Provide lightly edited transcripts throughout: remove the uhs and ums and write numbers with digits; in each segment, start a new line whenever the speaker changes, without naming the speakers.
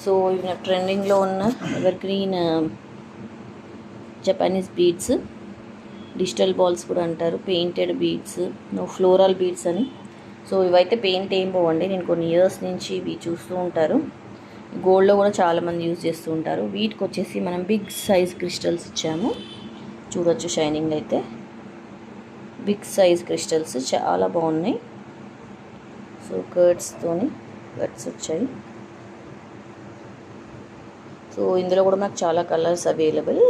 So ఇవి ట్రెండింగ్లో ఉన్న ever green Japanese beads, digital balls కూడా అంటారు, పెయింటెడ్ బీడ్స్, ఫ్లోరల్ బీడ్స్ అని. సో ఇవైతే పెయింట్ ఏం పోవండి, నేను కొన్ని ఇయర్స్ నుంచి ఇవి చూస్తూ ఉంటారు. గోల్డ్లో కూడా చాలామంది యూజ్ చేస్తూ ఉంటారు. వీటికి వచ్చేసి మనం బిగ్ సైజ్ క్రిస్టల్స్ ఇచ్చాము, చూడొచ్చు షైనింగ్ అయితే. బిగ్ సైజ్ క్రిస్టల్స్ చాలా బాగున్నాయి. సో కట్స్ వచ్చాయి. సో ఇందులో కూడా నాకు చాలా కలర్స్ అవైలబుల్.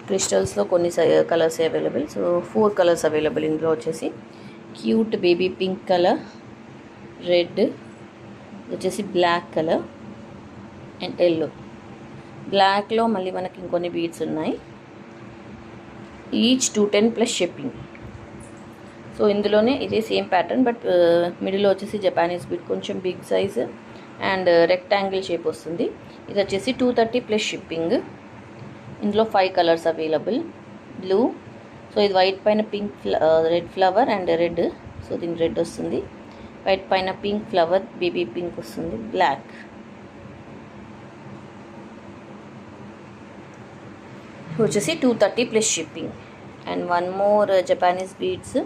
క్రిస్టల్స్లో కొన్ని colours available. So 4 colours available ఇందులో వచ్చేసి. Cute baby pink colour, red వచ్చేసి, బ్లాక్ కలర్ అండ్ ఎల్లో. బ్లాక్లో మళ్ళీ మనకి ఇంకొన్ని బీడ్స్ ఉన్నాయి. Each 210 plus shipping. సో ఇందులోనే ఇదే సేమ్ ప్యాటర్న్, బట్ మిడిల్లో వచ్చేసి జపానీస్ బీడ్, కొంచెం big size and rectangle shape వస్తుంది. ఇది వచ్చేసి 230 ప్లస్ షిప్పింగ్. ఇందులో 5 కలర్స్ అవైలబుల్. బ్లూ, సో ఇది వైట్ పైన pink red flower and red, so దీనికి రెడ్ వస్తుంది. వైట్ పైన పింక్ ఫ్లవర్, బేబీ పింక్ వస్తుంది. బ్లాక్, వచ్చేసి 230 plus shipping. And 1 more Japanese beads.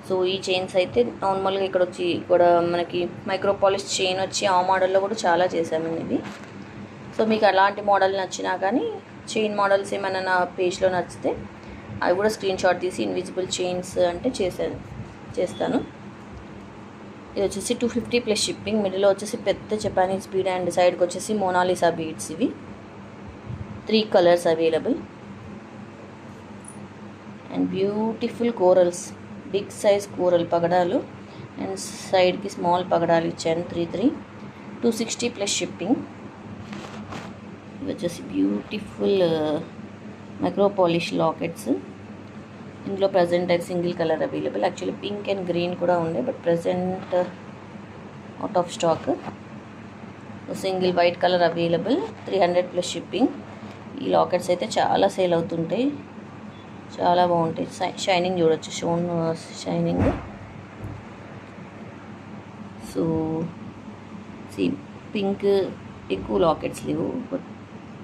So ఈ చైన్స్ అయితే నార్మల్గా ఇక్కడ మనకి మైక్రో పాలిష్ చైన్ వచ్చి ఆ మోడల్లో కూడా చాలా చేశామండి ఇవి. సో మీకు అలాంటి మోడల్ నచ్చినా కానీ, చైన్ మోడల్స్ ఏమైనా నా పేజ్లో నచ్చితే అవి కూడా స్క్రీన్ షాట్ తీసి ఇన్విజిబుల్ చైన్స్ అంటే చేస్తాను. ఇది వచ్చేసి 250 ప్లస్ షిప్పింగ్. మిడిల్లో వచ్చేసి పెద్ద జపానీస్ బీడ్ అండ్ సైడ్కి వచ్చేసి మోనాలిసా బీడ్స్. ఇవి 3 colours available. And beautiful corals, big size coral పగడాలు అండ్ సైడ్కి స్మాల్ పగడాలు ఇచ్చాను. 260 ప్లస్ షిప్పింగ్. ఇవి వచ్చేసి బ్యూటిఫుల్ మైక్రో పాలిష్ లాకెట్స్. ఇందులో ప్రజెంట్ అయితే single colour available. Actually pink and green కూడా ఉండే, but present out of stock. Single white colour available. 300 plus shipping. ఈ లాకెట్స్ అయితే చాలా సేల్ అవుతుంటాయి, చాలా బాగుంటాయి. షైనింగ్ చూడొచ్చు, షోన్ షైనింగ్. సో పింక్ ఎక్కువ లాకెట్స్ లేవు, బట్